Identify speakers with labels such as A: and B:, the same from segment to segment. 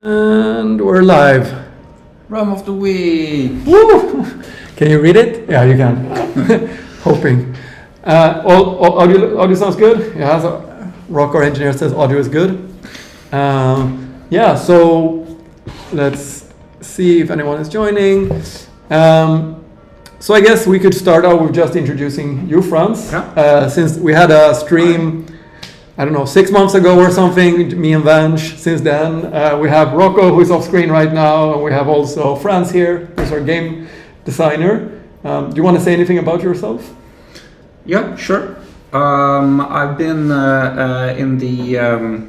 A: And we're live.
B: Realm of the Week.
A: Woo! Can you read it? Yeah, you can. Hoping. Audio sounds good. Yeah, so Rock, our engineer, says audio is good. Yeah, so let's see if anyone is joining. So I guess we could start out with just introducing you, Franz.
B: Yeah.
A: Since we had a stream, I don't know, 6 months ago or something, me and Vange. Since then, we have Rocco, who's off screen right now, and we have also Franz here, who's our game designer. Do you want to say anything about yourself?
B: Yeah, sure. I've been in the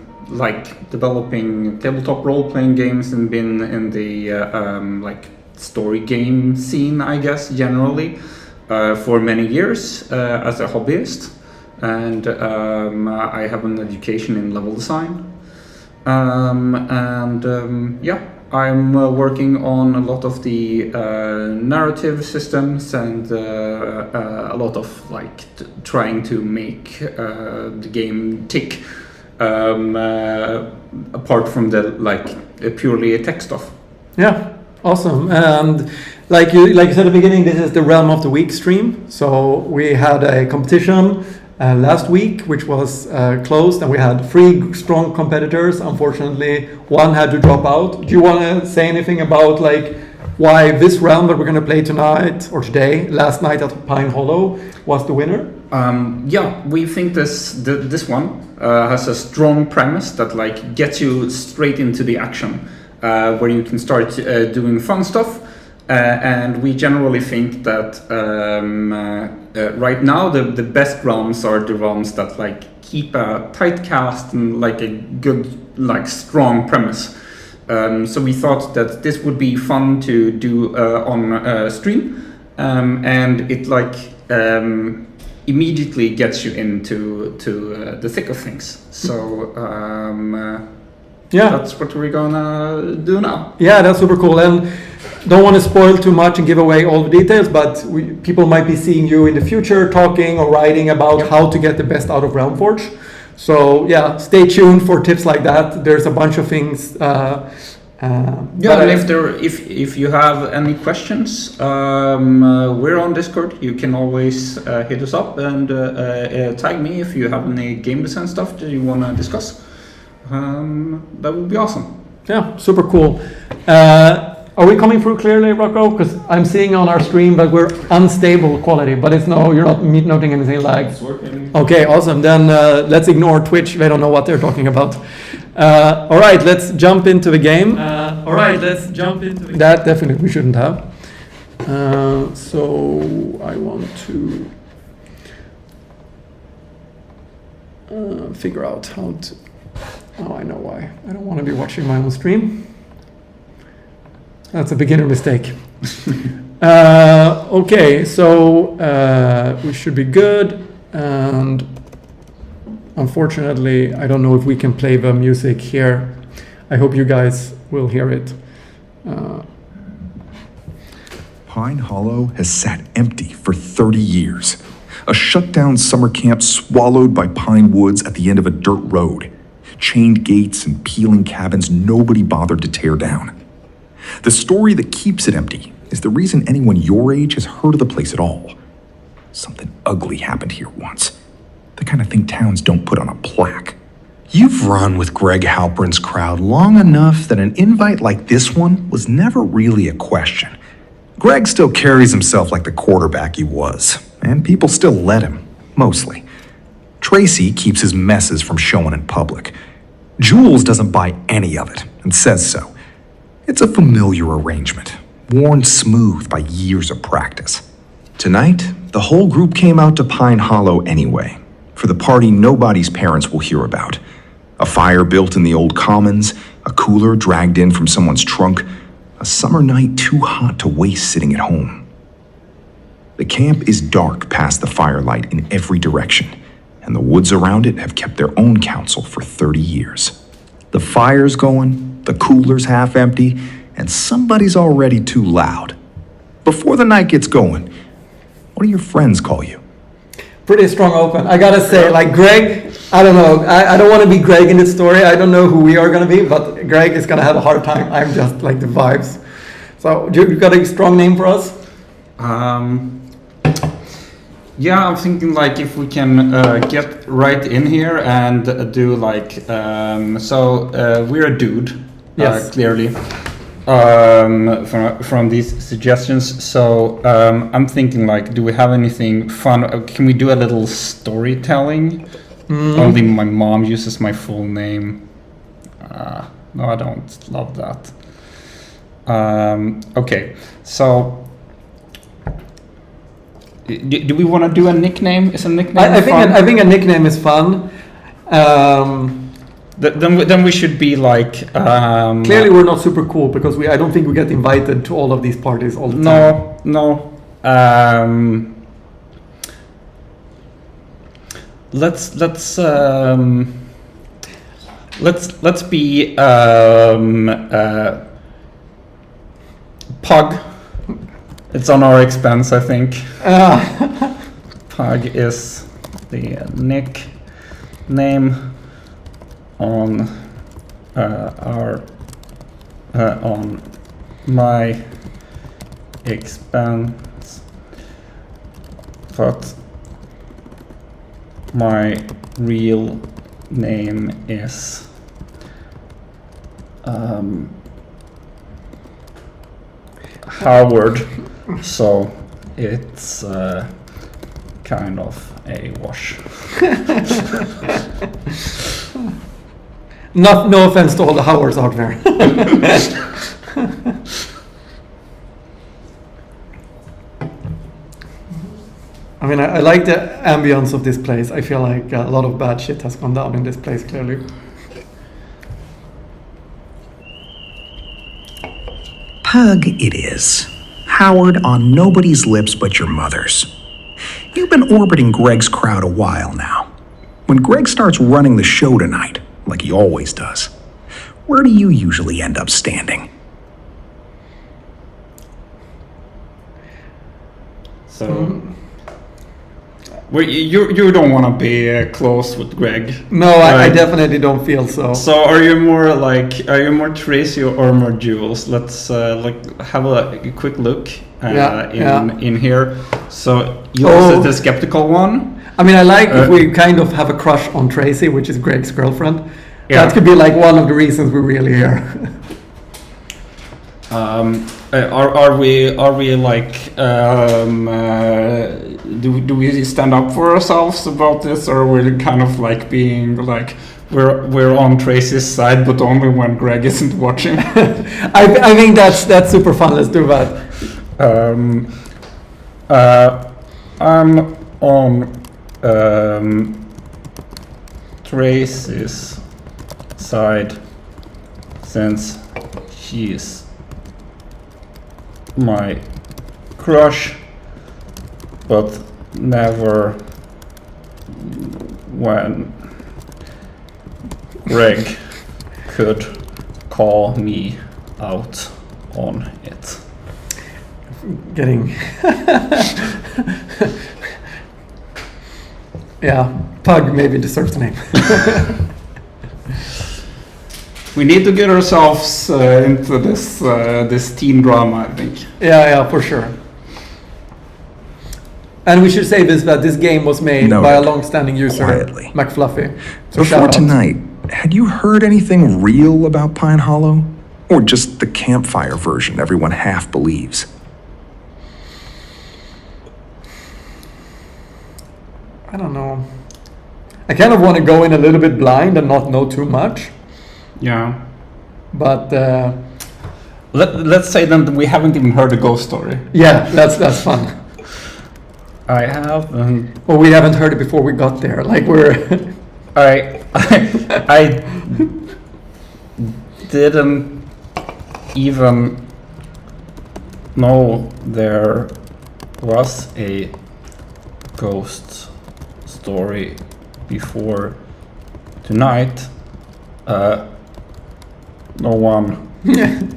B: developing tabletop role-playing games and been in the story game scene, I guess, generally, for many years as a hobbyist. And I have an education in level design. I'm working on a lot of the narrative systems and a lot of trying to make the game tick apart from the purely tech stuff.
A: Yeah, awesome. And like you said at the beginning, this is the Realm of the Week stream. So we had a competition last week, which was closed, and we had 3 strong competitors. Unfortunately, one had to drop out. Do you want to say anything about why this realm that we're going to play tonight or today, last night at Pine Hollow, was the winner?
B: We think this one has a strong premise that gets you straight into the action, where you can start doing fun stuff. And we generally think that right now the best realms are the realms that keep a tight cast and a good strong premise. So we thought that this would be fun to do on stream, and it immediately gets you into the thick of things. So that's what we're gonna do now.
A: Yeah, that's super cool. And don't want to spoil too much and give away all the details, but people might be seeing you in the future talking or writing about how to get the best out of Realmforge. So yeah, stay tuned for tips like that. There's a bunch of things.
B: And if you have any questions, we're on Discord. You can always hit us up and tag me if you have any game design stuff that you want to discuss. That would be awesome.
A: Yeah, super cool. Are we coming through clearly, Rocco? Because I'm seeing on our stream that we're unstable quality, but you're not noting anything like.
B: It's working.
A: Okay, awesome. Then let's ignore Twitch. They don't know what they're talking about. All right, let's jump into the game. That definitely we shouldn't have. So I want to figure out how to. Oh, I know why. I don't want to be watching my own stream. That's a beginner mistake. Okay, so we should be good. And unfortunately, I don't know if we can play the music here. I hope you guys will hear it.
C: Pine Hollow has sat empty for 30 years. A shut-down summer camp swallowed by pine woods at the end of a dirt road. Chained gates and peeling cabins nobody bothered to tear down. The story that keeps it empty is the reason anyone your age has heard of the place at all. Something ugly happened here once. The kind of thing towns don't put on a plaque.
D: You've run with Greg Halperin's crowd long enough that an invite like this one was never really a question. Greg still carries himself like the quarterback he was, and people still let him, mostly. Tracy keeps his messes from showing in public. Jules doesn't buy any of it, and says so. It's a familiar arrangement, worn smooth by years of practice. Tonight, the whole group came out to Pine Hollow anyway, for the party nobody's parents will hear about. A fire built in the old commons, a cooler dragged in from someone's trunk, a summer night too hot to waste sitting at home. The camp is dark past the firelight in every direction, and the woods around it have kept their own counsel for 30 years. The fire's going, the cooler's half empty, and somebody's already too loud. Before the night gets going, what do your friends call you?
A: pretty strong open. I gotta say, like Greg, I don't know. I don't want to be Greg in this story. I don't know who we are gonna be, but Greg is gonna have a hard time. I'm just like the vibes. So you got a strong name for us?
B: Yeah, I'm thinking like if we can get right in here and do like we're a dude,
A: Yes.
B: clearly, from these suggestions. So I'm thinking like, do we have anything fun? Can we do a little storytelling? Only my mom uses my full name. No, I don't love that. Okay, so. Do we want to do a nickname? Is a nickname fun?
A: I think a nickname is fun.
B: Then we should be like.
A: Clearly, we're not super cool because I don't think we get invited to all of these parties all the time.
B: No. Let's be Pug. It's on our expense, I think. Pug is the nickname on on my expense, but my real name is Howard. So it's kind of a wash.
A: No offense to all the Howards out there. I mean, I like the ambience of this place. I feel like a lot of bad shit has gone down in this place, clearly.
D: Pug it is. Howard on nobody's lips but your mother's. You've been orbiting Greg's crowd a while now. When Greg starts running the show tonight, like he always does, where do you usually end up standing?
B: So, you don't want to be close with Greg.
A: No,
B: right?
A: I definitely don't feel so.
B: So are you more Tracy or more Jules? Let's have a quick look in here. So Jules is the skeptical one.
A: I mean, I like if we kind of have a crush on Tracy, which is Greg's girlfriend.
B: Yeah.
A: That could be like one of the reasons we're really here.
B: Are we like do we stand up for ourselves about this, or we're kind of like being like we're on Tracy's side, but only when Greg isn't watching?
A: I think that's super fun. Let's do that.
B: I'm on Tracy's side since she's my crush, but never when Greg could call me out on it.
A: Getting yeah, Pug maybe deserves the name.
B: We need to get ourselves into this teen drama, I think.
A: Yeah, for sure. And we should say that this game was made by a long-standing user,
D: quietly.
A: McFluffy. So
C: Before
A: shout out.
C: tonight, had you heard anything real about Pine Hollow? Or just the campfire version everyone half believes?
A: I don't know. I kind of want to go in a little bit blind and not know too much.
B: Yeah.
A: But
B: let's say then that we haven't even heard the ghost story.
A: yeah, that's fun.
B: I have.
A: Well, we haven't heard it before we got there. Like we're.
B: I didn't even know there was a ghost story before tonight. No one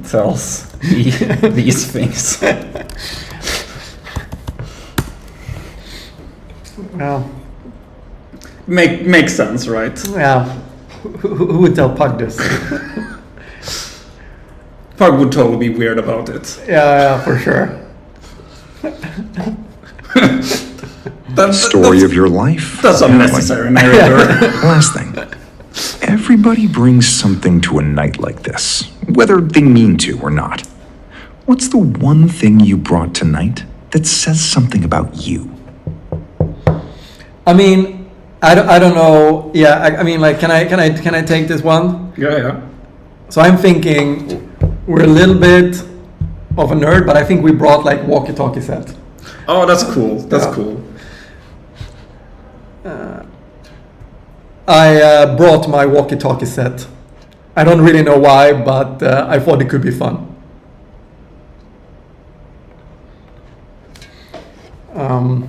B: tells me these things.
A: Well,
B: Makes sense, right?
A: Yeah. Who would tell Pug this?
B: Pug would totally be weird about it.
A: Yeah, for sure.
C: Story of your life.
B: That's unnecessary narrator.
C: Last thing. Everybody brings something to a night like this, whether they mean to or not. What's the one thing you brought tonight that says something about you?
A: I mean, I don't know. Yeah, I mean, like, can I take this one?
B: Yeah.
A: So I'm thinking we're a little bit of a nerd, but I think we brought like walkie-talkie set.
B: Oh, that's cool. That's cool.
A: I brought my walkie-talkie set. I don't really know why, but I thought it could be fun.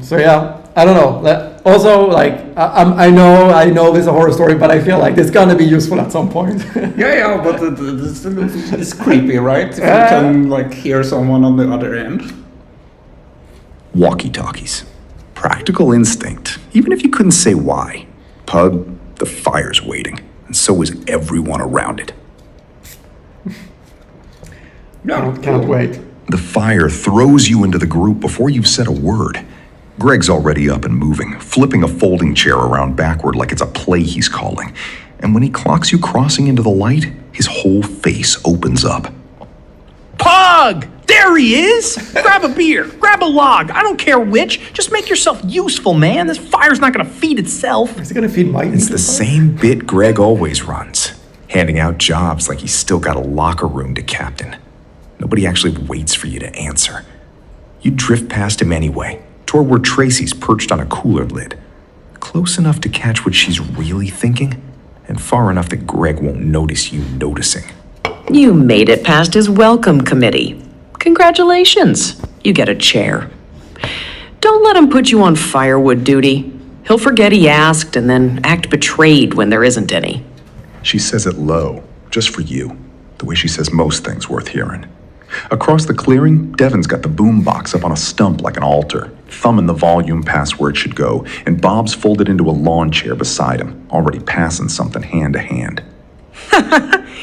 A: So yeah, I don't know. Also, like I know this is a horror story, but I feel like it's gonna be useful at some point.
B: Yeah, but it's creepy, right? If you can like hear someone on the other end.
C: Walkie-talkies. Practical instinct, even if you couldn't say why. Pug, the fire's waiting, and so is everyone around it.
B: Yeah,
A: Can't wait.
C: The fire throws you into the group before you've said a word. Greg's already up and moving, flipping a folding chair around backward like it's a play he's calling. And when he clocks you crossing into the light, his whole face opens up.
E: Pug! There he is! Grab a beer, grab a log, I don't care which. Just make yourself useful, man. This fire's not gonna feed itself.
A: Is it gonna feed Mike?
C: It's the same bit Greg always runs, handing out jobs like he's still got a locker room to captain. Nobody actually waits for you to answer. You drift past him anyway, toward where Tracy's perched on a cooler lid. Close enough to catch what she's really thinking, and far enough that Greg won't notice you noticing.
F: You made it past his welcome committee. Congratulations. You get a chair. Don't let him put you on firewood duty. He'll forget he asked and then act betrayed when there isn't any.
C: She says it low, just for you, the way she says most things worth hearing. Across the clearing, Devin's got the boombox up on a stump like an altar, thumbing the volume past where it should go, and Bob's folded into a lawn chair beside him, already passing something hand to hand.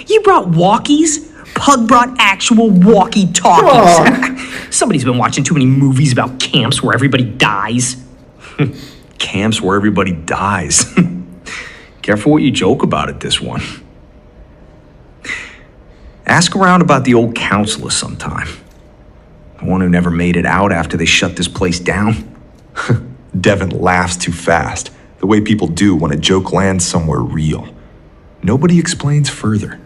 E: You brought walkies? Pug brought actual walkie-talkies. Somebody's been watching too many movies about camps where everybody dies.
D: Camps where everybody dies. Careful what you joke about at this one. Ask around about the old counselor sometime. The one who never made it out after they shut this place down.
C: Devin laughs too fast, the way people do when a joke lands somewhere real. Nobody explains further.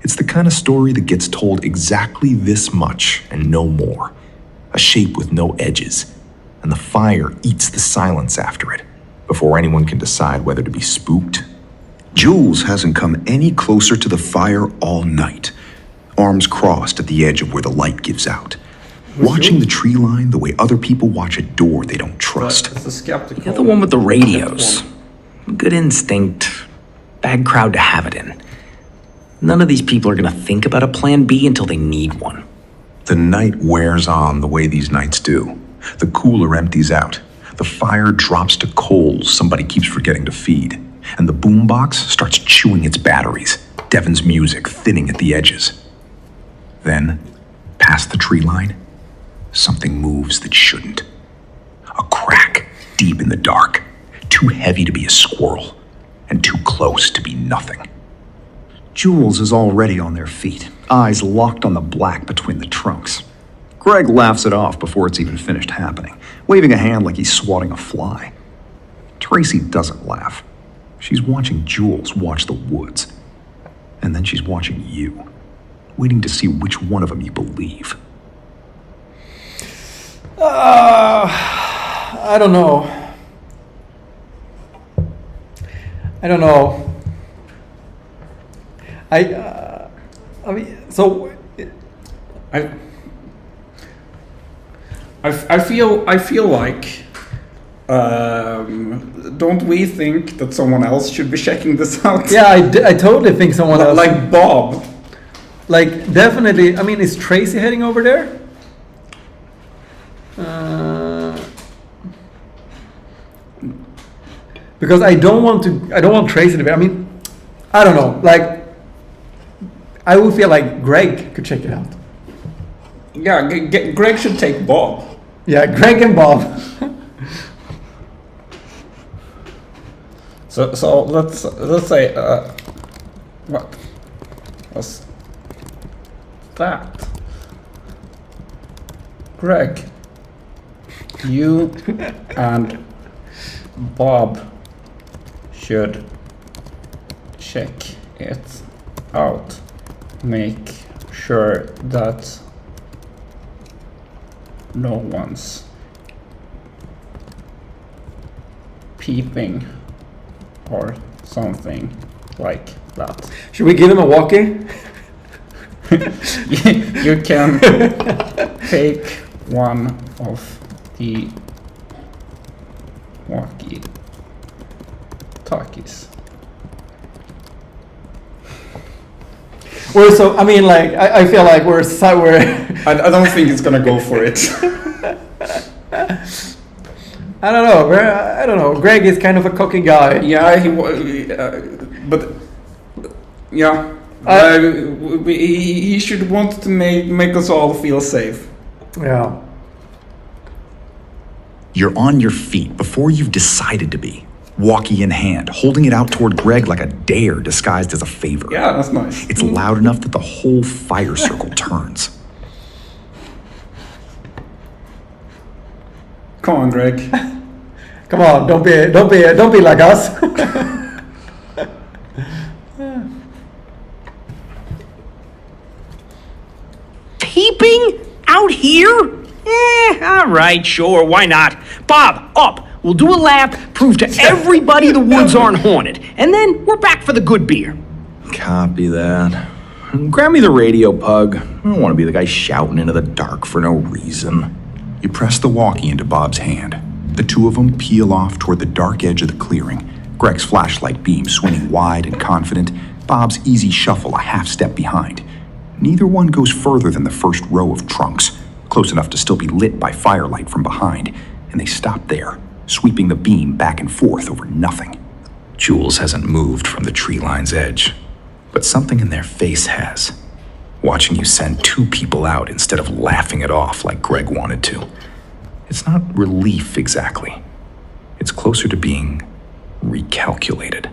C: It's the kind of story that gets told exactly this much and no more. A shape with no edges, and the fire eats the silence after it, before anyone can decide whether to be spooked. Jules hasn't come any closer to the fire all night, arms crossed at the edge of where the light gives out, watching the tree line the way other people watch a door they don't trust.
B: It's a skeptical.
E: You're the one with the radios. Good instinct. Bad crowd to have it in. None of these people are gonna think about a plan B until they need one.
C: The night wears on the way these nights do. The cooler empties out. The fire drops to coals somebody keeps forgetting to feed. And the boombox starts chewing its batteries, Devin's music thinning at the edges. Then, past the tree line, something moves that shouldn't. A crack deep in the dark, too heavy to be a squirrel, and too close to be nothing.
D: Jules is already on their feet, eyes locked on the black between the trunks. Greg laughs it off before it's even finished happening, waving a hand like he's swatting a fly. Tracy doesn't laugh. She's watching Jules watch the woods. And then she's watching you, waiting to see which one of them you believe.
A: I don't know. I mean, so
B: I feel like don't we think that someone else should be checking this out?
A: yeah, I totally think someone else.
B: Like Bob.
A: Like, definitely. I mean, is Tracy heading over there? because I don't want Tracy to be. I mean, I don't know. Like, I would feel like Greg could check it out.
B: Yeah, Greg should take Bob.
A: Yeah, Greg and Bob.
B: So let's say what was that? Greg, you and Bob should check it out. Make sure that no one's peeping or something like that.
A: Should we give him a walkie?
B: You can take one of the walkie-talkies.
A: We're so. I mean, like, I feel like we're.
B: I don't think it's gonna go for it.
A: I don't know. I don't know. Greg is kind of a cocky guy.
B: Yeah, but yeah, he should want to make us all feel safe.
A: Yeah.
C: You're on your feet before you've decided to be, walkie in hand, holding it out toward Greg like a dare disguised as a favor.
B: Yeah, that's nice.
C: It's loud enough that the whole fire circle turns.
B: Come on, Greg.
A: Come on, don't be like us.
E: Peeping? Out here? All right, sure, why not? Bob, up. We'll do a lap, prove to everybody the woods aren't haunted, and then we're back for the good beer.
D: Copy that. Grab me the radio, Pug. I don't want to be the guy shouting into the dark for no reason.
C: You press the walkie into Bob's hand. The two of them peel off toward the dark edge of the clearing, Greg's flashlight beam swinging wide and confident, Bob's easy shuffle a half step behind. Neither one goes further than the first row of trunks, close enough to still be lit by firelight from behind, and they stop there, sweeping the beam back and forth over nothing. Jules hasn't moved from the tree line's edge, but something in their face has. Watching you send two people out instead of laughing it off like Greg wanted to. It's not relief exactly. It's closer to being recalculated.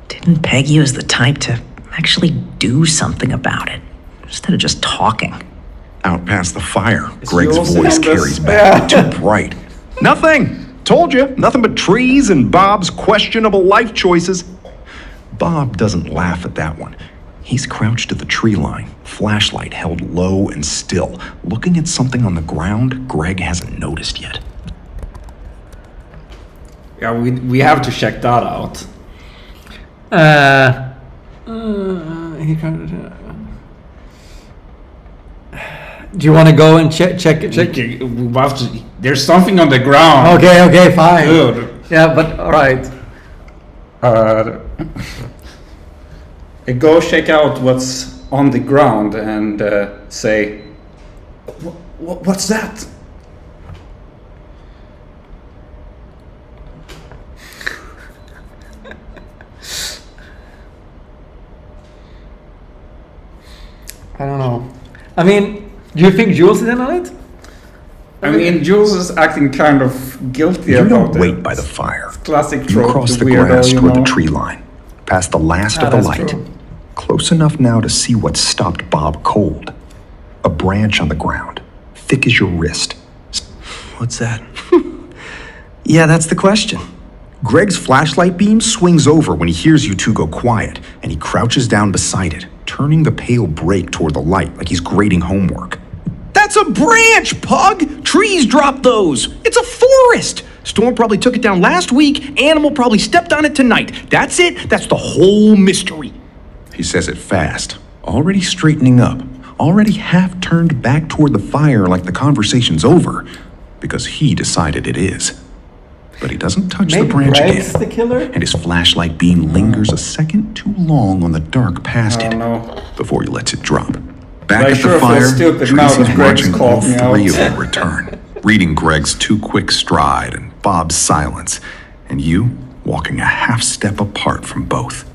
G: Didn't peg you as the type to actually do something about it, instead of just talking.
C: Out past the fire,
B: Is
C: Greg's
B: yours
C: voice
B: on this?
C: carries back, too bright.
D: Nothing! Told you, nothing but trees and Bob's questionable life choices.
C: Bob doesn't laugh at that one. He's crouched at the tree line, flashlight held low and still, looking at something on the ground Greg hasn't noticed yet.
B: Yeah, we have to check that out.
A: He kind of. Do you want to go and check?
B: We have to, there's something on the ground.
A: Okay, fine.
B: Good.
A: Yeah, but all right.
B: Go check out what's on the ground and say, what's that?
A: I don't know. I mean, do you think Jules is in on it?
B: I mean, Jules is acting kind of guilty
C: You
B: about
C: don't
B: it.
C: wait by the fire.
B: Classic
C: You
B: trope.
C: cross the
B: weirdo,
C: grass
B: you
C: toward
B: know?
C: the tree line, past the last of the
A: that's
C: light.
A: true.
C: Close enough now to see what stopped Bob cold. A branch on the ground, thick as your wrist.
G: What's that? Yeah, that's the question.
C: Greg's flashlight beam swings over when he hears you two go quiet, and he crouches down beside it, turning the pale break toward the light like he's grading homework.
D: That's a branch, Pug! Trees drop those! It's a forest! Storm probably took it down last week, Animal probably stepped on it tonight. That's it, that's the whole mystery.
C: He says it fast, already straightening up, already half turned back toward the fire like the conversation's over, because he decided it is. But he doesn't touch
A: Maybe
C: the branch
A: Greg's
C: again,
A: the killer?
C: and his flashlight beam lingers a second too long on the dark past
B: I
C: it
B: don't know.
C: before he lets it drop. Back
B: I
C: at
B: sure
C: the
B: feel
C: fire,
B: stupid now
C: Tracy's
B: that Greg's
C: watching
B: called
C: all
B: me
C: three
B: out.
C: of them return, reading Greg's too quick stride and Bob's silence, and you walking a half step apart from both.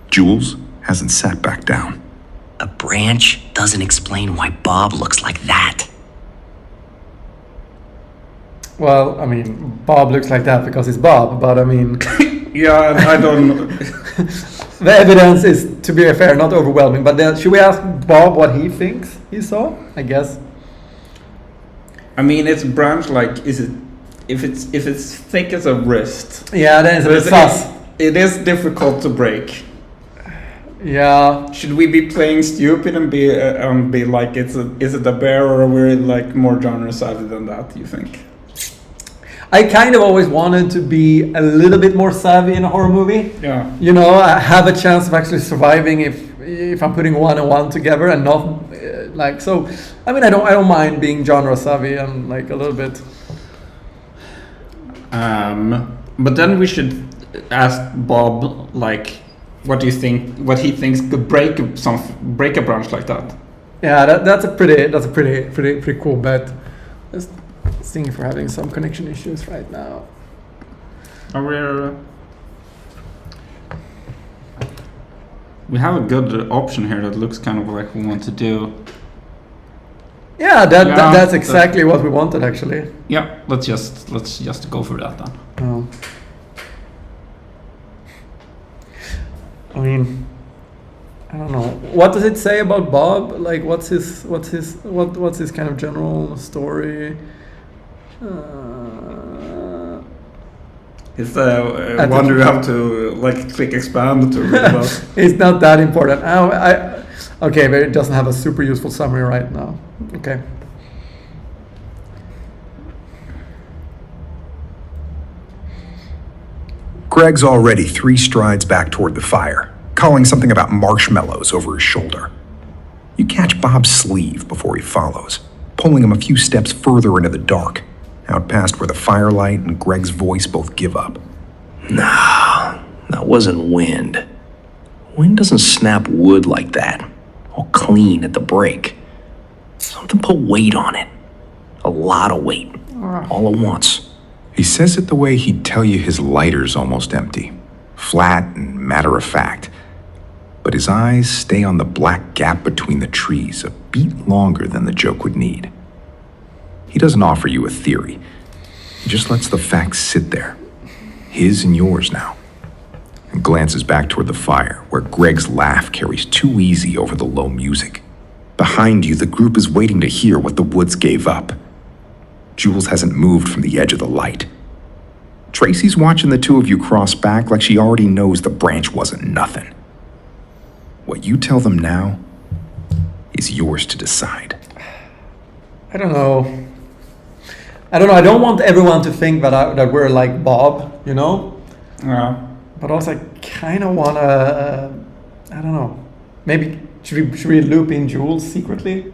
C: Jules hasn't sat back down.
G: A branch doesn't explain why Bob looks like that.
A: Well, I mean, Bob looks like that because he's Bob, but I mean,
B: Yeah, I don't.
A: the evidence is, to be fair, not overwhelming. But then, should we ask Bob what he thinks he saw? I guess.
B: I mean, it's branch. Like, is it? If it's thick as a wrist,
A: Yeah, then it's a bit sus.
B: it is difficult to break.
A: Yeah.
B: Should we be playing stupid and be like, is it a bear, or are we like more genre savvy than that? You think?
A: I kind of always wanted to be a little bit more savvy in a horror movie.
B: Yeah.
A: You know, I have a chance of actually surviving if I'm putting one and one together and not like so. I mean, I don't mind being genre savvy and like a little bit.
B: But then we should ask Bob, like, what do you think? What he thinks could break a branch like that?
A: Yeah, that's a pretty cool bet. Let's see if we're having some connection issues right now.
B: We have a good option here that looks kind of like we want to do.
A: Yeah, that's exactly what we wanted actually.
B: Yeah, let's just go for that then.
A: Oh. I mean, I don't know. What does it say about Bob? Like, what's his kind of general story?
B: It's the one you have to like click expand to read about.
A: It's not that important. Okay, but it doesn't have a super useful summary right now. Okay.
C: Greg's already 3 strides back toward the fire, calling something about marshmallows over his shoulder. You catch Bob's sleeve before he follows, pulling him a few steps further into the dark, out past where the firelight and Greg's voice both give up.
E: No, that wasn't wind. Wind doesn't snap wood like that, all clean at the break. Something put weight on it. A lot of weight, all at once.
C: He says it the way he'd tell you his lighter's almost empty, flat and matter-of-fact. But his eyes stay on the black gap between the trees a beat longer than the joke would need. He doesn't offer you a theory. He just lets the facts sit there, his and yours now, and glances back toward the fire, where Greg's laugh carries too easy over the low music. Behind you, the group is waiting to hear what the woods gave up. Jules hasn't moved from the edge of the light. Tracy's watching the two of you cross back like she already knows the branch wasn't nothing. What you tell them now is yours to decide.
A: I don't know. I don't want everyone to think that we're like Bob, you know?
B: Yeah.
A: But also, I kind of want to, I don't know. Maybe, should we loop in Jules secretly?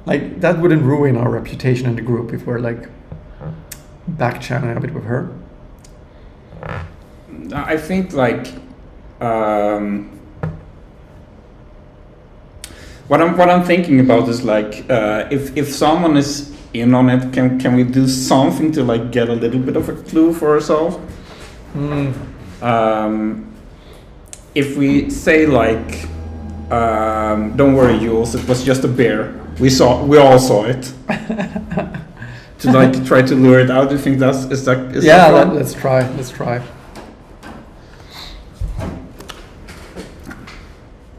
A: Like, that wouldn't ruin our reputation in the group if we're like back-channeling a bit with her.
B: I think like what I'm thinking about is like if someone is in on it, can we do something to like get a little bit of a clue for ourselves? If we say like don't worry, Jules, it was just a bear. We all saw it. To like try to lure it out. Do you think is that fun?
A: Let's try.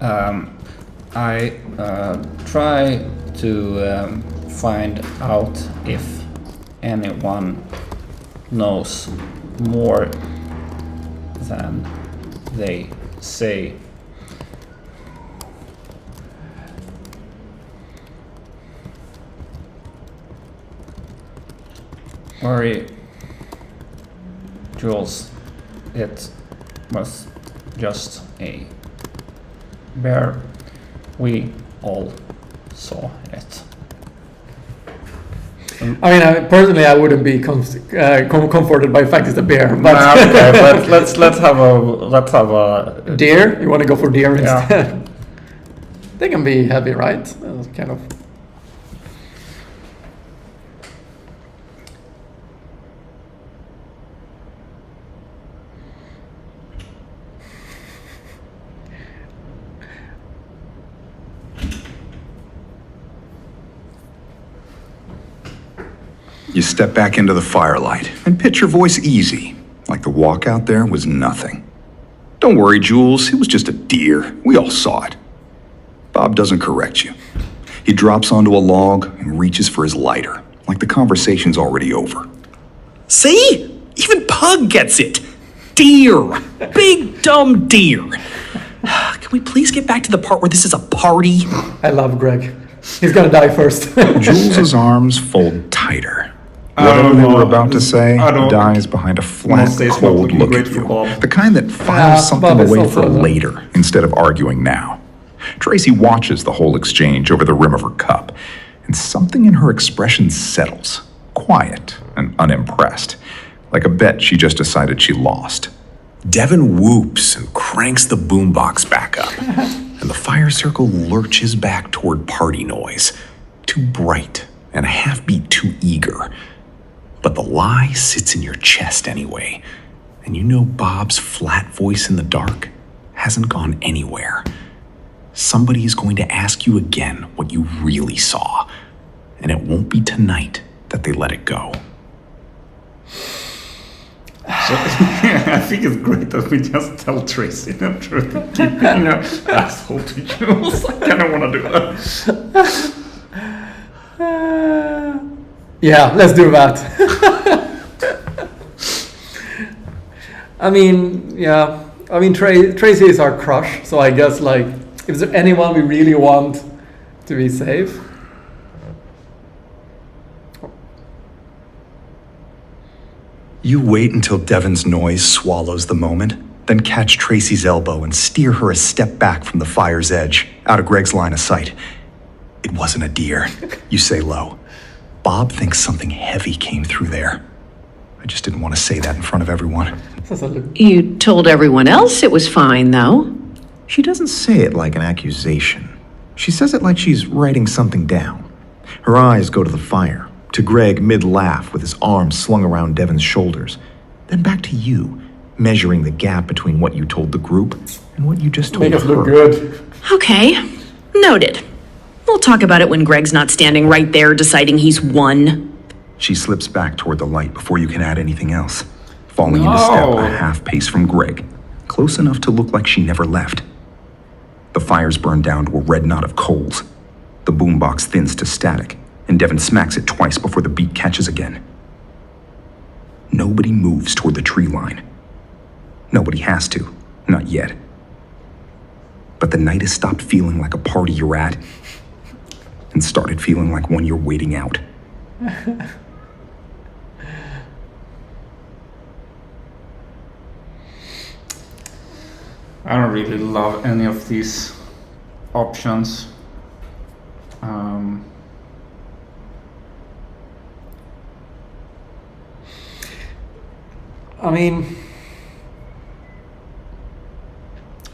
B: I try to find out if anyone knows more than they say. Worry, Jules, it was just a bear. We all saw it.
A: I mean, personally, I wouldn't be comforted by the fact it's a bear. But
B: okay, but let's have a
A: deer. You want to go for deer
B: Yeah.
A: instead? They can be heavy, right? Kind of.
C: You step back into the firelight and pitch your voice easy, like the walk out there was nothing. Don't worry, Jules, it was just a deer. We all saw it. Bob doesn't correct you. He drops onto a log and reaches for his lighter, like the conversation's already over.
E: See? Even Pug gets it. Deer. Big, dumb deer. Can we please get back to the part where this is a party?
A: I love Greg. He's gonna die first.
C: Jules's arms fold tighter. Whatever they were about to say dies behind a flat,
B: Must say it's not
C: cold
B: looking
C: look
B: great
C: at
B: for
C: you.
B: Bob.
C: The kind that files something
A: Bob is
C: away
A: also
C: for
A: the-
C: later instead of arguing now. Tracy watches the whole exchange over the rim of her cup, and something in her expression settles, quiet and unimpressed, like a bet she just decided she lost.
D: Devin whoops and cranks the boombox back up, and the fire circle lurches back toward party noise, too bright and a half beat too eager. But the lie sits in your chest anyway, and you know Bob's flat voice in the dark hasn't gone anywhere. Somebody is going to ask you again what you really saw, and it won't be tonight that they let it go.
B: I think it's great that we just tell Tracy the truth. Keep being an asshole to Jules. I kind of want to do that.
A: Yeah, let's do that. I mean, yeah. I mean, Tracy is our crush, so I guess, like, if there's anyone we really want to be safe.
D: You wait until Devin's noise swallows the moment, then catch Tracy's elbow and steer her a step back from the fire's edge, out of Greg's line of sight. It wasn't a deer, you say low. Bob thinks something heavy came through there. I just didn't want to say that in front of everyone.
F: You told everyone else it was fine, though.
D: She doesn't say it like an accusation. She says it like she's writing something down. Her eyes go to the fire, to Greg mid-laugh with his arms slung around Devin's shoulders, then back to you, measuring the gap between what you told the group and what you just told
A: Make us
D: her.
A: look good.
G: Okay, noted. We'll talk about it when Greg's not standing right there deciding he's won.
C: She slips back toward the light before you can add anything else, falling into step
B: No.
C: a half pace from Greg, close enough to look like she never left. The fires burn down to a red knot of coals. The boombox thins to static, and Devin smacks it twice before the beat catches again. Nobody moves toward the tree line. Nobody has to, not yet. But the night has stopped feeling like a party you're at and started feeling like one you're waiting out.
B: I don't really love any of these options.
A: I mean,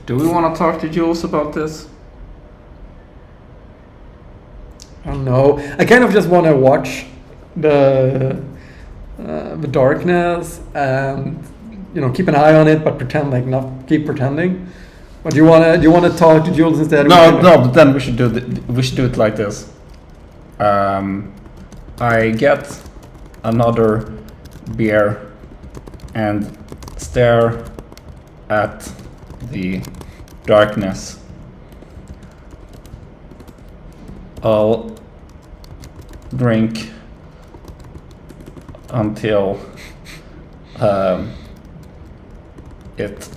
B: Do we want to talk to Jules about this?
A: I don't know. I kind of just want to watch the darkness and, you know, keep an eye on it, but pretend like not keep pretending. But do you want to talk to Jules instead?
B: No, but then we should do it like this. I get another beer and stare at the darkness. I'll drink until it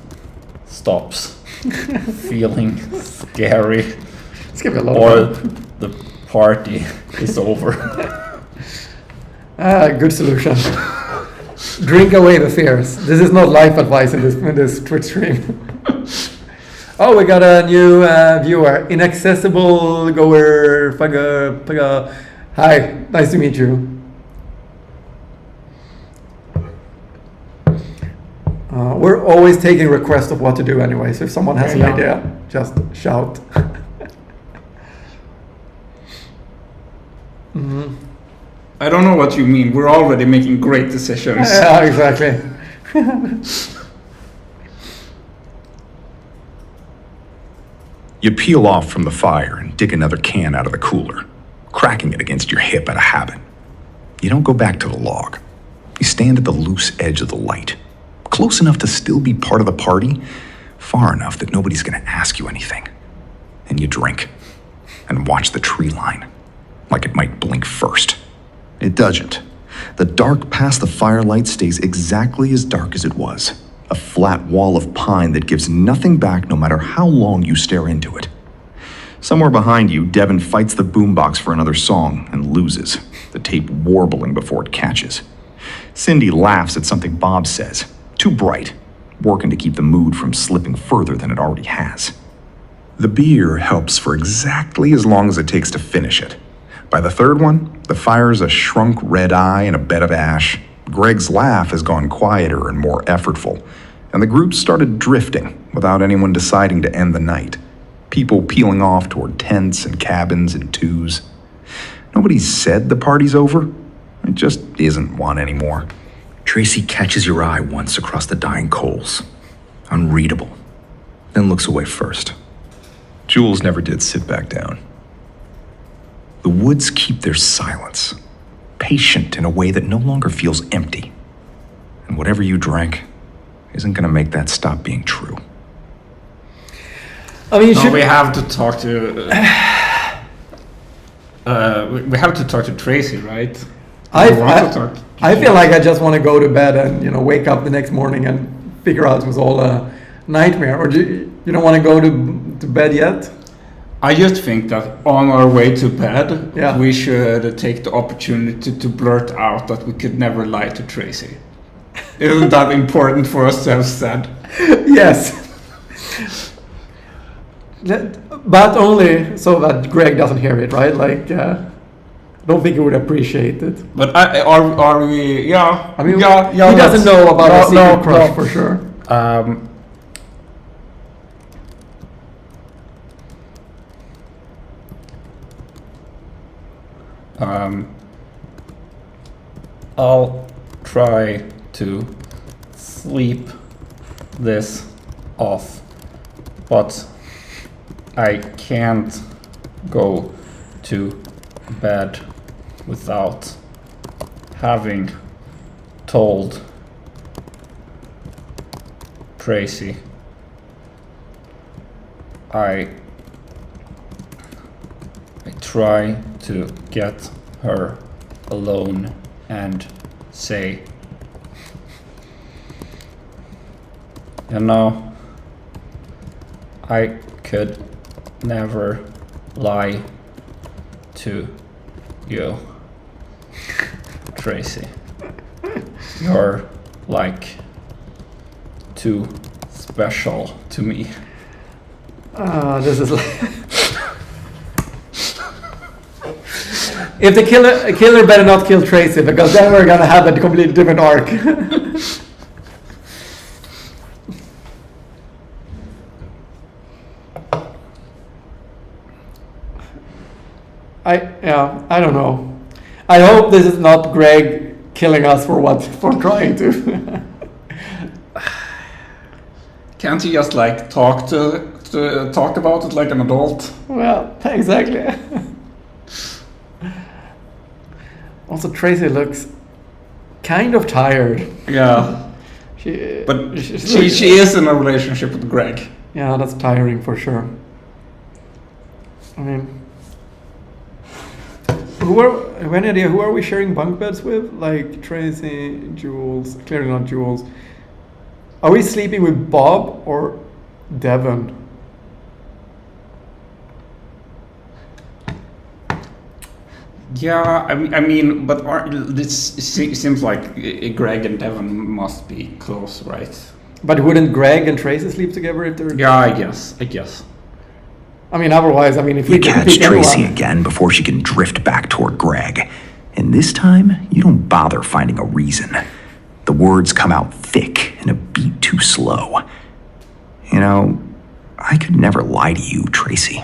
B: stops feeling scary
A: It's gonna be a lot
B: or
A: of fun.
B: the party is over.
A: Good solution. Drink away the fears. This is not life advice in this Twitch stream. Oh, we got a new viewer, Inaccessible Goer Paga. Hi, nice to meet you. We're always taking requests of what to do anyway, so if someone has an idea, just shout.
B: I don't know what you mean. We're already making great decisions.
A: Yeah, exactly.
C: You peel off from the fire and dig another can out of the cooler, cracking it against your hip out of habit.
D: You don't go back to the log. You stand at the loose edge of the light, close enough to still be part of the party, far enough that nobody's going to ask you anything. And you drink and watch the tree line, like it might blink first. It doesn't. The dark past the firelight stays exactly as dark as it was, a flat wall of pine that gives nothing back no matter how long you stare into it. Somewhere behind you, Devin fights the boombox for another song and loses, the tape warbling before it catches. Cindy laughs at something Bob says, too bright, working to keep the mood from slipping further than it already has. The beer helps for exactly as long as it takes to finish it. By the third one, the fire's a shrunk red eye and a bed of ash. Greg's laugh has gone quieter and more effortful, and the group started drifting without anyone deciding to end the night. People peeling off toward tents and cabins in twos. Nobody's said the party's over. It just isn't one anymore. Tracy catches your eye once across the dying coals. Unreadable. Then looks away first. Jules never did sit back down. The woods keep their silence, patient in a way that no longer feels empty. And whatever you drank isn't going to make that stop being true.
A: I mean,
B: No, we have to talk to. We have to talk to Tracy, right?
A: I feel like I just want to go to bed and wake up the next morning and figure out it was all a nightmare. Or you don't want to go to bed yet?
B: I just think that on our way to bed,
A: Yeah.
B: we should take the opportunity to blurt out that we could never lie to Tracy. Isn't that important for us to have said?
A: Yes. But only so that Greg doesn't hear it, right? Like, I don't think he would appreciate it.
B: But are we? Yeah.
A: I mean,
B: yeah.
A: he doesn't know about our secret crush
B: no.
A: for sure.
B: I'll try to sleep this off, but I can't go to bed without having told Tracy. I try to get her alone and say, I could never lie to you, Tracy. You're like too special to me.
A: This is like if the killer better not kill Tracy, because then we're gonna have a completely different arc. I don't know. I hope this is not Greg killing us for trying to.
B: Can't you just like talk about it like an adult?
A: Well, exactly. Also, Tracy looks kind of tired.
B: Yeah. She is in a relationship with Greg.
A: Yeah, that's tiring for sure. I mean, who are we sharing bunk beds with? Like Tracy, Jules, clearly not Jules. Are we sleeping with Bob or Devon?
B: Yeah, I mean, but this seems like Greg and Devon must be close, right?
A: But wouldn't Greg and Tracy sleep together if they're?
B: Yeah, I guess.
A: I mean, otherwise, if we
D: You
A: could
D: catch
A: pick
D: Tracy
A: anyone.
D: again before she can drift back toward Greg. And this time, you don't bother finding a reason. The words come out thick and a beat too slow. I could never lie to you, Tracy.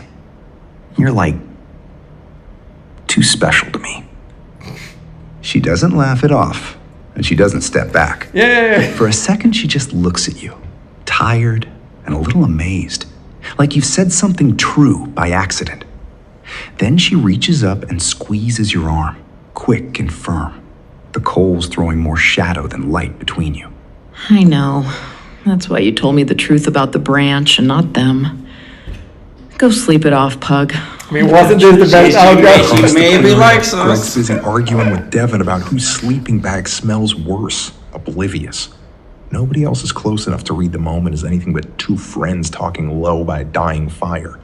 D: You're like too special to me. She doesn't laugh it off, and she doesn't step back.
A: Yeah.
D: For a second, she just looks at you, tired and a little amazed, like you've said something true by accident. Then she reaches up and squeezes your arm, quick and firm. coals throwing more shadow than light between you.
F: I know. That's why you told me the truth about the branch and not them. Go sleep it off, Pug.
A: I mean, wasn't this the best outcome?
B: She maybe likes
D: Greg's
B: us.
D: busy arguing with Devin about whose sleeping bag smells worse, oblivious. Nobody else is close enough to read the moment as anything but two friends talking low by a dying fire.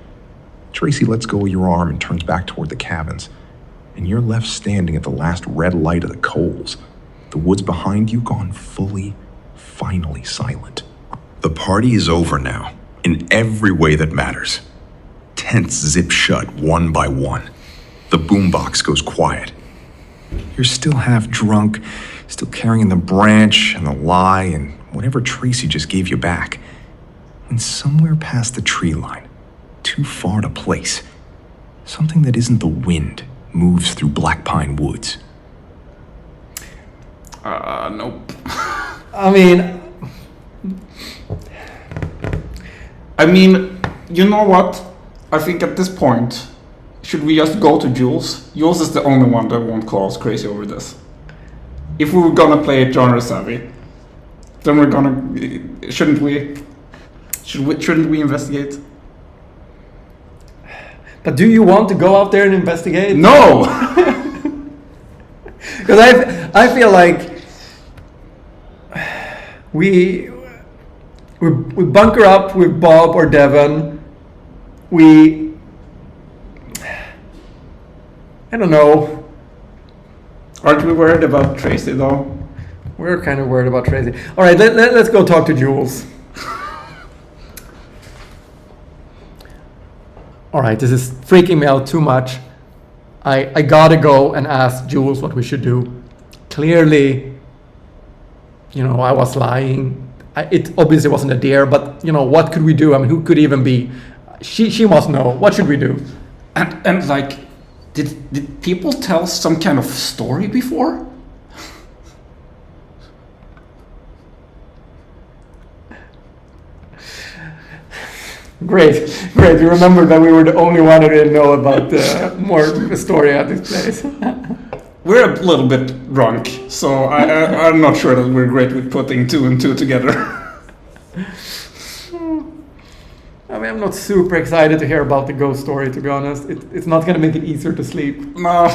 D: Tracy lets go of your arm and turns back toward the cabins, and you're left standing at the last red light of the coals, the woods behind you gone fully, finally silent.
C: The party is over now, in every way that matters. Tents zip shut one by one. The boombox goes quiet.
D: You're still half drunk, still carrying the branch and the lie and whatever Tracy just gave you back. And somewhere past the tree line, too far to place, something that isn't the wind moves through Black Pine Woods.
B: Nope.
A: I mean,
B: You know what? I think at this point, should we just go to Jules? Jules is the only one that won't call us crazy over this. If we were gonna play it genre savvy, then we're gonna... Shouldn't we investigate?
A: but do you want to go out there and investigate?
B: No!
A: Because I feel like we bunker up with Bob or Devon. I don't know.
B: Aren't we worried about Tracy though?
A: We're kind of worried about Tracy. All right, let's go talk to Jules. All right, this is freaking me out too much. I gotta go and ask Jules what we should do. Clearly, I was lying. It obviously wasn't a deer, but what could we do? I mean, who could even be? She must know. What should we do?
B: And like, did people tell some kind of story before?
A: Great. You remember that we were the only one who didn't know about more story at this place.
B: We're a little bit drunk, so I'm not sure that we're great with putting two and two together.
A: I mean, I'm not super excited to hear about the ghost story, to be honest. It's not going to make it easier to sleep.
B: No.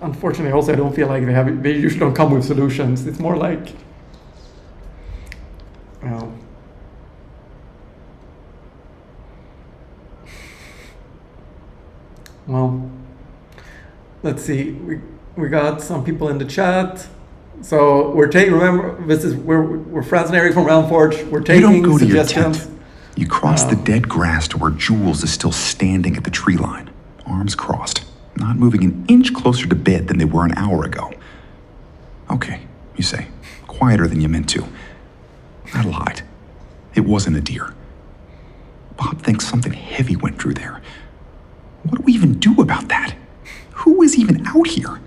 A: Unfortunately, also, I don't feel like they usually don't come with solutions. It's more like, well, let's see. We got some people in the chat. So remember, we're Franz and Eric from Realmforge. We're taking
C: You don't go to your
A: suggestions.
C: tent. You cross the dead grass to where Jules is still standing at the tree line, arms crossed, not moving an inch closer to bed than they were an hour ago. Okay, you say, quieter than you meant to. I lied. It wasn't a deer. Bob thinks something heavy went through there. What do we even do about that? Who is even out here?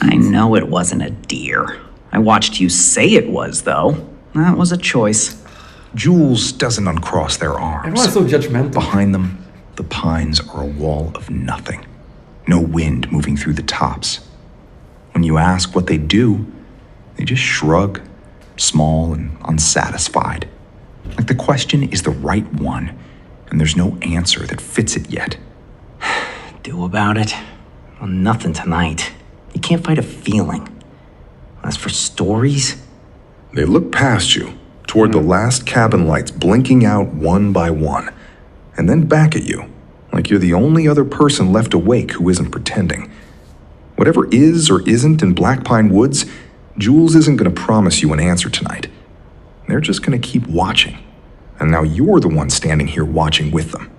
G: I know it wasn't a deer. I watched you say it was, though. That was a choice.
D: Jules doesn't uncross their arms.
A: Everyone's so judgmental.
D: Behind them, the pines are a wall of nothing. No wind moving through the tops. When you ask what they do, they just shrug, small and unsatisfied. Like the question is the right one, and there's no answer that fits it yet.
G: Do about it? Well, nothing tonight. You can't fight a feeling. As for stories,
C: They look past you, toward the last cabin lights blinking out one by one, and then back at you, like you're the only other person left awake who isn't pretending. Whatever is or isn't in Black Pine Woods, Jules isn't going to promise you an answer tonight. They're just going to keep watching. And now you're the one standing here watching with them.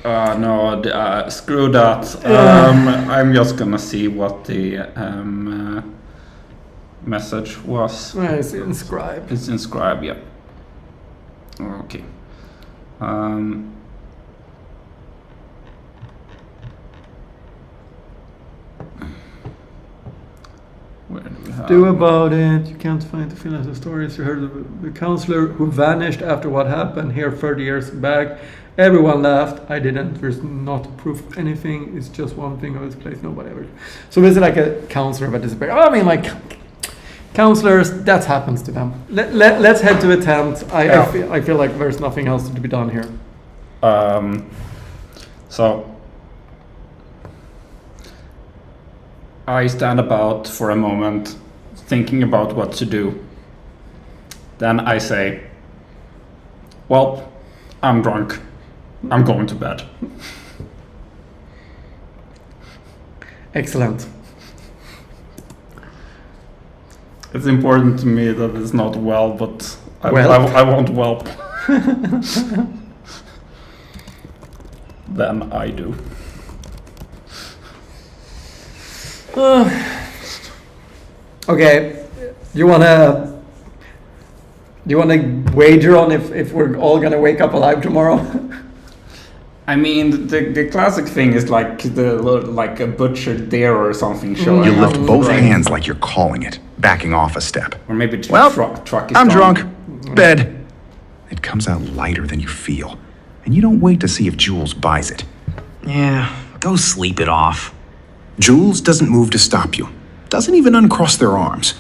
B: No, screw that. I'm just gonna see what the message was.
A: It's inscribed.
B: It's inscribed, yeah. Okay. Where do we have?
A: Do about it. You can't find the feelings of stories. You heard of the counselor who vanished after what happened here 30 years back. Everyone laughed. I didn't. There's not proof of anything. It's just one thing of this place. Nobody ever. So is it like a counselor that disappeared? I mean, like counselors. That happens to them. Let's head to a tent. I feel like there's nothing else to be done here.
B: So I stand about for a moment, thinking about what to do. Then I say, well, I'm drunk. I'm going to bed.
A: Excellent.
B: It's important to me that it's not well, but I won't whelp. Then I do.
A: Okay, you wanna wager on if we're all gonna wake up alive tomorrow?
B: I mean, the classic thing is like like a butchered deer or something showing
C: You
B: up.
C: lift both hands like you're calling it, backing off a step.
B: Or maybe the
C: Well,
B: truck is
C: I'm
B: gone.
C: drunk. Bed. It comes out lighter than you feel, and you don't wait to see if Jules buys it.
G: Yeah, go sleep it off.
D: Jules doesn't move to stop you, doesn't even uncross their arms.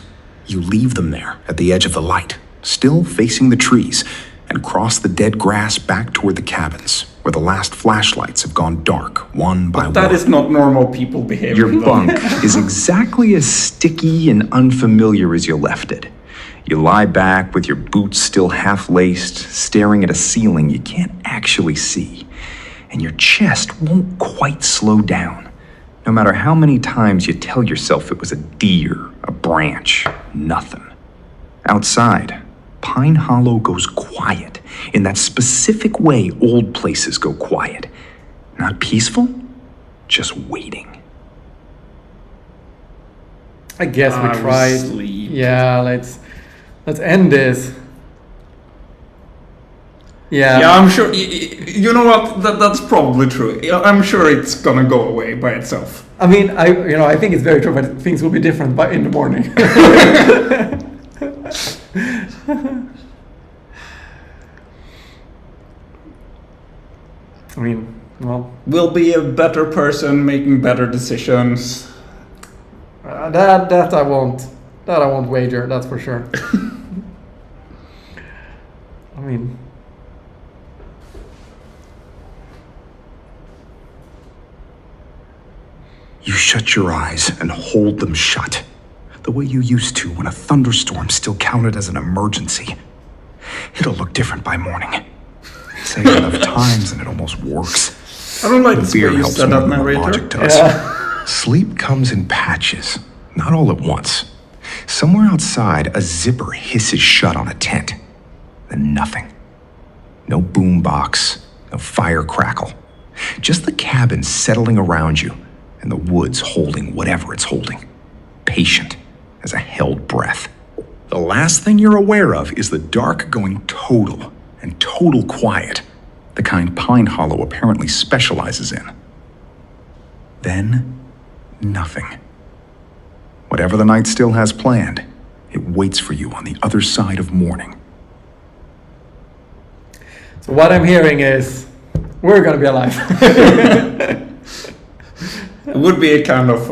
D: You leave them there at the edge of the light, still facing the trees, and cross the dead grass back toward the cabins, where the last flashlights have gone dark one by one.
B: That is not normal people behavior.
C: Your
B: though.
C: bunk is exactly as sticky and unfamiliar as you left it. You lie back with your boots still half-laced, staring at a ceiling you can't actually see. And your chest won't quite slow down, no matter how many times you tell yourself it was a deer, a branch, nothing. Outside, Pine Hollow goes quiet, in that specific way old places go quiet. Not peaceful, just waiting.
A: I guess we tried.
B: Sleep.
A: Yeah, let's end this. Yeah.
B: Yeah, I'm sure. You know what? That's probably true. I'm sure it's gonna go away by itself.
A: I mean, I think it's very true, but things will be different in the morning. I mean, well,
B: We'll be a better person, making better decisions.
A: that I won't wager. That's for sure. I mean,
D: You shut your eyes and hold them shut, the way you used to when a thunderstorm still counted as an emergency. It'll look different by morning. Say it enough times and it almost works.
B: I don't like
D: The
B: this way
D: beer
B: you
D: helps
B: set
D: more
B: up,
D: than the
B: narrator.
D: logic does. Sleep comes in patches, not all at once. Somewhere outside, a zipper hisses shut on a tent. Then nothing. No boom box, no fire crackle. Just the cabin settling around you, and the woods holding whatever it's holding. Patient as a held breath. The last thing you're aware of is the dark going total, and total quiet, the kind Pine Hollow apparently specializes in. Then, nothing. Whatever the night still has planned, it waits for you on the other side of morning.
A: so what I'm hearing is we're gonna be alive.
B: It would be a kind of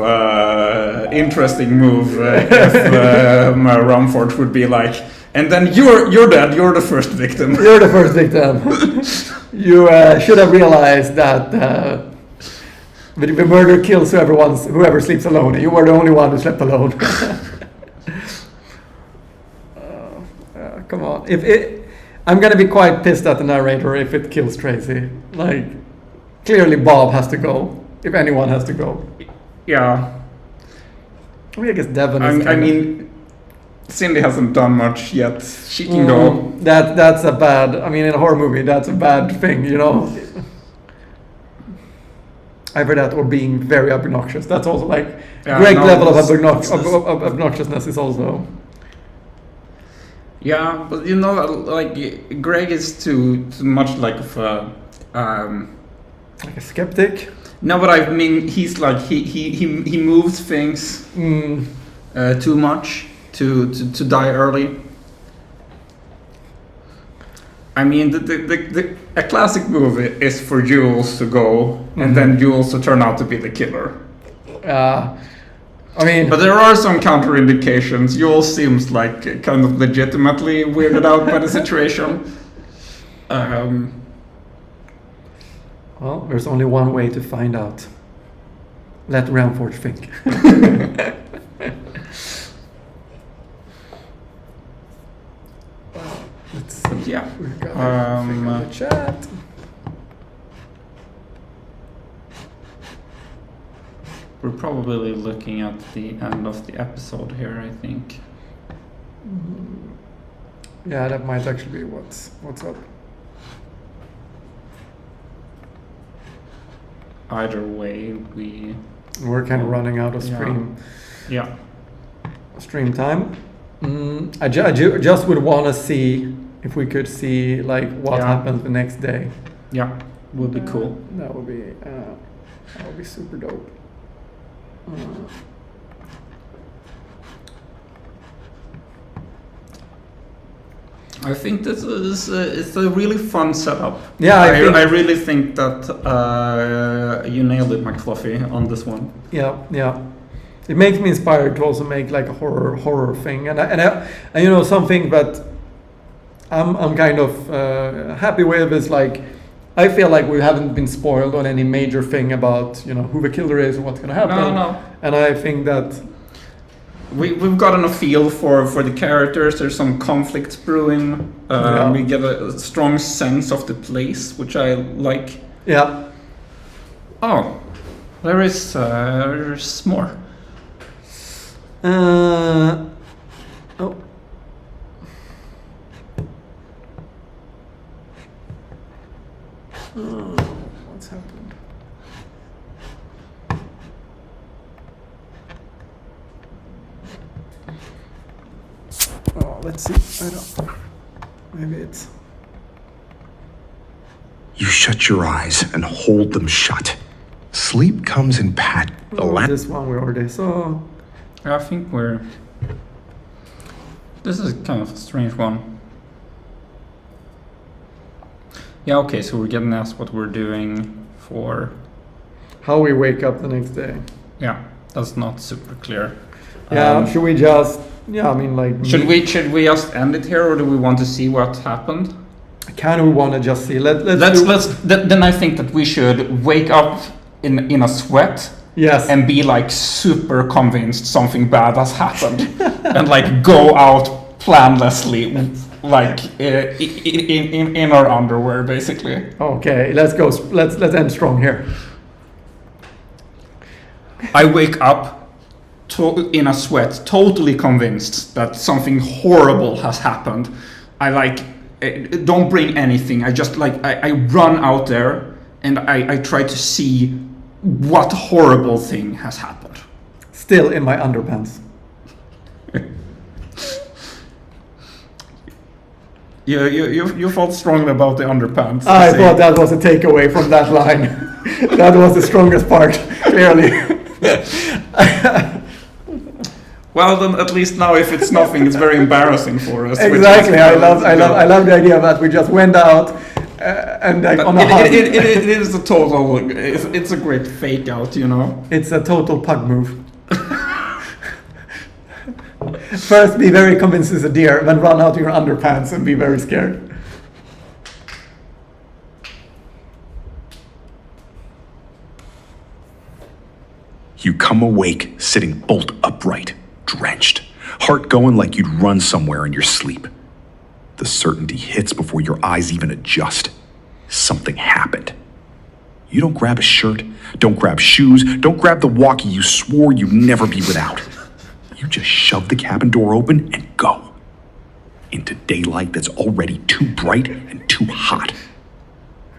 B: interesting move if my Realmforge would be like, and then you're dead. You're the first victim.
A: You're the first victim. You should have realized that the murder kills whoever sleeps alone. You were the only one who slept alone. Come on. I'm gonna be quite pissed at the narrator if it kills Tracy. Like, clearly Bob has to go. If anyone has to go.
B: Yeah.
A: I mean, I guess Devon is
B: I mean, Cindy hasn't done much yet. She can go.
A: That's a bad. I mean, in a horror movie, that's a bad thing, you know. I've heard that, or being very obnoxious. That's also like great level of obnoxiousness is also.
B: Yeah, but you know, like Greg is too much like of a.
A: Like a skeptic.
B: No, but I mean, he's like he moves things too much to die early. I mean, a classic movie is for Jules to go and then Jules to turn out to be the killer.
A: I mean,
B: But there are some counter indications. Jules seems like kind of legitimately weirded out by the situation.
A: well, there's only one way to find out. Let Realmforge think. Let's see.
B: Yeah.
A: We've got everything on the chat.
B: We're probably looking at the end of the episode here, I think.
A: Yeah, that might actually be what's up.
B: Either way,
A: We're kind of running out of
B: Yeah.
A: stream time. I just would want to see if we could see like what
B: Yeah.
A: happens the next day.
B: Yeah. Would be cool.
A: That would be super dope.
B: I think this is it's a really fun setup.
A: Yeah,
B: I really think that you nailed it, McFluffy, on this one.
A: Yeah. It makes me inspired to also make like a horror thing, and you know, something that I'm kind of happy with is like I feel like we haven't been spoiled on any major thing about, you know, who the killer is and what's gonna happen.
B: No.
A: And I think that
B: we've gotten a feel for the characters. There's some conflicts brewing.
A: Yeah.
B: We get a strong sense of the place, which I like.
A: yeah.
B: Oh, there's more.
A: Oh. What's happened? Oh, let's see. I don't. Maybe it's.
D: You shut your eyes and hold them shut. Sleep comes in pat.
A: This one we already saw.
B: I think this is kind of a strange one. Yeah, okay, so we're getting asked what we're doing for...
A: How we wake up the next day.
B: Yeah, that's not super clear.
A: Yeah, should we just... Yeah, I mean, like...
B: Should we just end it here, or do we want to see what happened?
A: Kind of want to just see.
B: Then I think that we should wake up in a sweat.
A: Yes.
B: And be like super convinced something bad has happened, and like go out planlessly, like in our underwear, basically.
A: Okay, let's go. Let's end strong here.
B: I wake up in a sweat, totally convinced that something horrible has happened. I like don't bring anything. I just like I run out there and I try to see what horrible thing has happened.
A: Still in my underpants.
B: You felt strongly about the underpants.
A: I thought that was a takeaway from that line. That was the strongest part, clearly.
B: Well, then at least now, if it's nothing, it's very embarrassing for us.
A: Exactly. I love the idea that we just went out and like on a hug.
B: It is a total. It's a great fake out, you know.
A: It's a total pug move. First, be very convinced it's a deer, then run out in your underpants and be very scared.
C: You come awake, sitting bolt upright, drenched, heart going like you'd run somewhere in your sleep. The certainty hits before your eyes even adjust. Something happened. You don't grab a shirt, don't grab shoes, don't grab the walkie you swore you'd never be without. You just shove the cabin door open and go. Into daylight that's already too bright and too hot.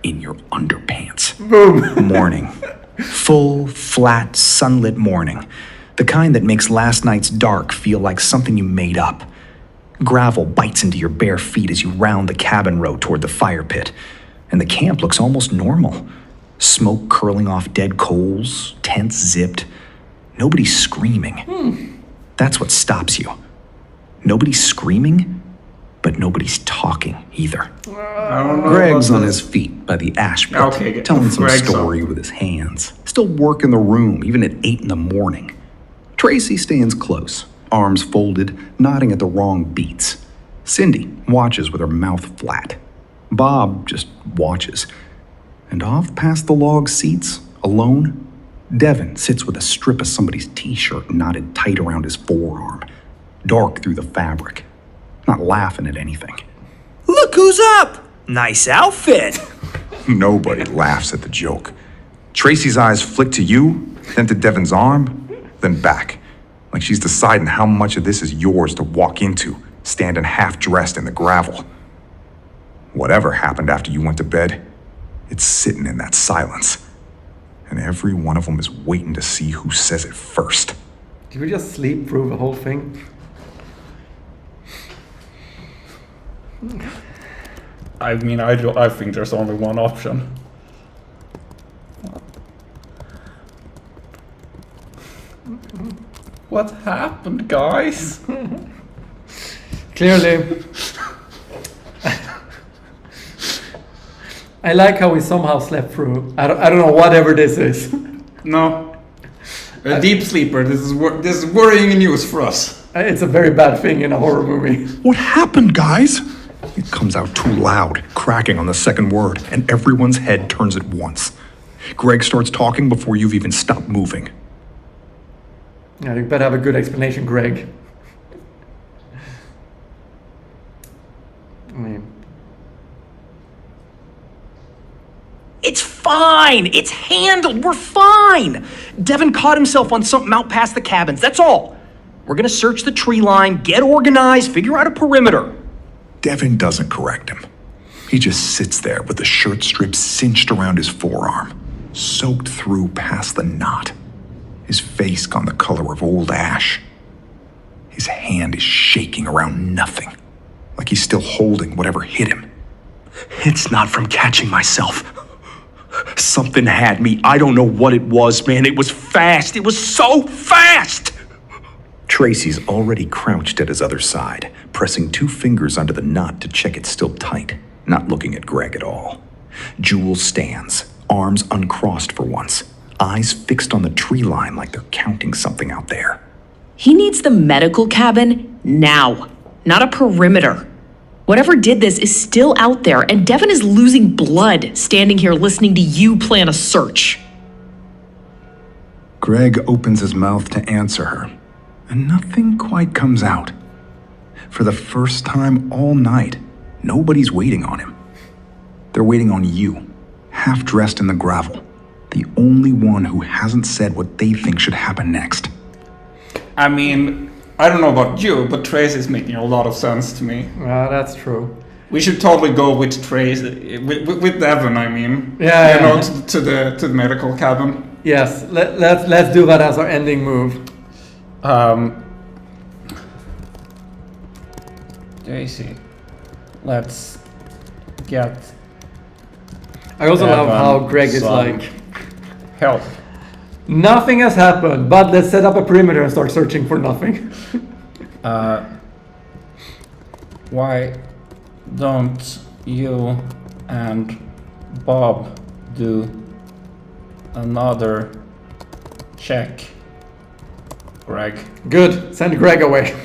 C: In your underpants.
A: Boom.
G: Morning. Full, flat, sunlit morning. The kind that makes last night's dark feel like something you made up. Gravel bites into your bare feet as you round the cabin road toward the fire pit. And the camp looks almost normal. Smoke curling off dead coals, tents zipped. Nobody's screaming. That's what stops you. Nobody's screaming But nobody's talking either.
B: I don't know
G: Greg's
B: about
G: on
B: this.
G: his feet by the ash pit,
B: Okay,
G: telling some
B: Greg's
G: story
B: on.
G: with his hands. Still working the room, even at 8 in the morning. Tracy stands close, arms folded, nodding at the wrong beats. Cindy watches with her mouth flat. Bob just watches. And off past the log seats, alone, Devin sits with a strip of somebody's t-shirt knotted tight around his forearm, dark through the fabric, not laughing at anything.
E: Look who's up! Nice outfit!
C: Nobody laughs at the joke. Tracy's eyes flick to you, then to Devin's arm, then back, like she's deciding how much of this is yours to walk into, standing half-dressed in the gravel. Whatever happened after you went to bed, it's sitting in that silence. And every one of them is waiting to see who says it first.
A: Did we just sleep through the whole thing?
B: I mean, I think there's only one option. What happened, guys?
A: Clearly. I like how we somehow slept through. I don't know whatever this is.
B: No. A deep sleeper. This is worrying news for us.
A: It's a very bad thing in a horror movie.
C: What happened, guys? It comes out too loud, cracking on the second word, and everyone's head turns at once. Greg starts talking before you've even stopped moving.
A: Yeah, you better have a good explanation, Greg. I mean,
E: It's fine! It's handled! We're fine! Devin caught himself on something out past the cabins, that's all. We're gonna search the tree line, get organized, figure out a perimeter.
C: Devin doesn't correct him. He just sits there with the shirt strip cinched around his forearm, soaked through past the knot. His face gone the color of old ash. His hand is shaking around nothing, like he's still holding whatever hit him.
G: It's not from catching myself. Something had me. I don't know what it was, man. It was fast. It was so fast! Tracy's already crouched at his other side, pressing 2 fingers onto the knot to check it's still tight, not looking at Greg at all. Jewel stands, arms uncrossed for once, eyes fixed on the tree line like they're counting something out there.
F: He needs the medical cabin now, not a perimeter. Whatever did this is still out there, and Devin is losing blood standing here listening to you plan a search.
C: Greg opens his mouth to answer her, and nothing quite comes out. For the first time all night, nobody's waiting on him. They're waiting on you, half dressed in the gravel, the only one who hasn't said what they think should happen next.
B: I mean, I don't know about you, but Trace is making a lot of sense to me.
A: that's true.
B: We should totally go with Trace, with Devin. I mean,
A: Yeah,
B: you know,
A: yeah.
B: to the medical cabin.
A: Yes, let's do that as our ending move.
B: Daisy, let's get
A: I also love
B: Devin
A: how Greg is
B: some
A: like,
B: help.
A: nothing has happened, but let's set up a perimeter and start searching for nothing.
B: Why don't you and Bob do another check, Greg?
A: Good, send Greg away.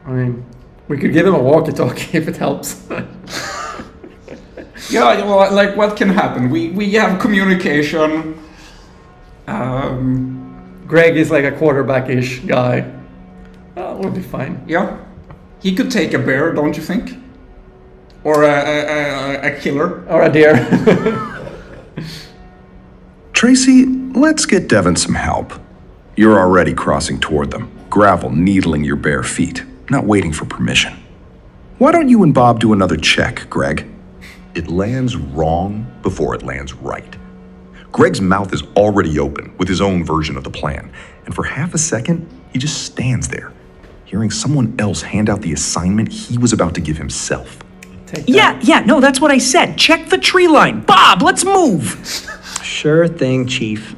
A: I mean, we could give him a walkie-talkie if it helps.
B: Yeah, well, like what can happen? We have communication.
A: Greg is like a quarterback-ish guy. We'll be fine.
B: Yeah, he could take a bear, don't you think? Or a killer.
A: Or a deer.
C: Tracy, let's get Devin some help. You're already crossing toward them, gravel needling your bare feet, not waiting for permission. Why don't you and Bob do another check, Greg? It lands wrong before it lands right. Greg's mouth is already open with his own version of the plan, and for half a second, he just stands there, hearing someone else hand out the assignment he was about to give himself.
A: Take that.
E: Yeah, no, that's what I said. Check the tree line. Bob, let's move!
G: Sure thing, Chief.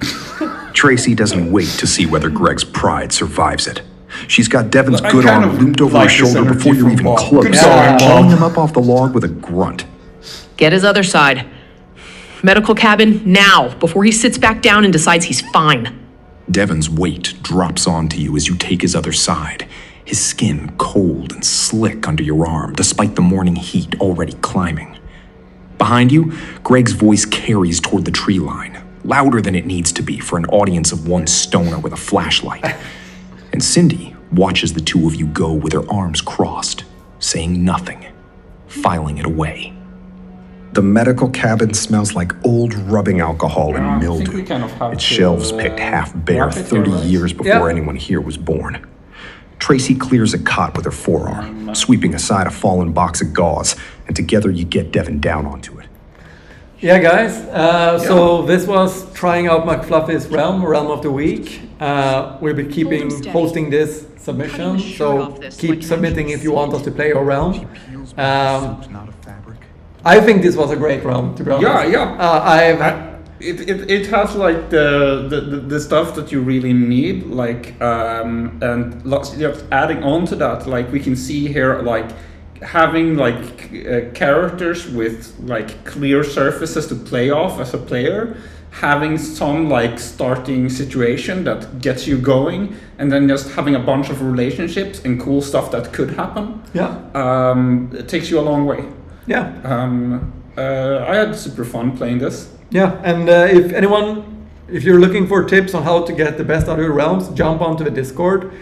C: Tracy doesn't wait to see whether Greg's pride survives it. She's got Devin's
B: I
C: good
B: kind
C: arm
B: of
C: looped over
B: like
C: his
B: this
C: shoulder
B: energy
C: before you're
B: from
C: even
B: Bob.
C: close,
B: Good
A: going,
C: pulling
A: Bob.
C: him up off the log with a grunt.
F: Get his other side. Medical cabin now, before he sits back down and decides he's fine.
C: Devin's weight drops onto you as you take his other side, his skin cold and slick under your arm, despite the morning heat already climbing. Behind you, Greg's voice carries toward the tree line, louder than it needs to be for an audience of one stoner with a flashlight. And Cindy watches the two of you go with her arms crossed, saying nothing, filing it away.
D: The medical cabin smells like old rubbing alcohol
B: Yeah, I
D: and
B: think
D: mildew.
B: we kind of have
D: Its
B: to,
D: shelves picked half bare
B: wrap it
D: 30
B: here, right?
D: years before
A: Yeah.
D: anyone here was born. Tracy clears a cot with her forearm, sweeping aside a fallen box of gauze, and together you get Devin down onto it.
A: Yeah, guys. So this was trying out McFluffy's Realm of the Week. We'll be keeping posting this submission. So keep submitting if you want us to play your realm. I think this was a great realm, to be honest.
B: Yeah. It has like the stuff that you really need, like and lots, just adding on to that, like we can see here, like having like characters with like clear surfaces to play off as a player, having some like starting situation that gets you going, and then just having a bunch of relationships and cool stuff that could happen.
A: Yeah.
B: It takes you a long way.
A: Yeah.
B: I had super fun playing this.
A: Yeah. And if you're looking for tips on how to get the best out of your realms, jump onto the Discord.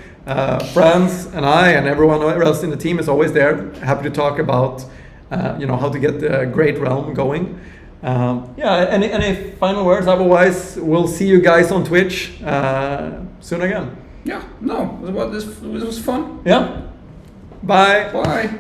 A: Franz and I and everyone else in the team is always there, happy to talk about how to get the great realm going. Any final words? Otherwise, we'll see you guys on Twitch soon again.
B: Yeah, no, it was fun.
A: Yeah. Bye.
B: Bye.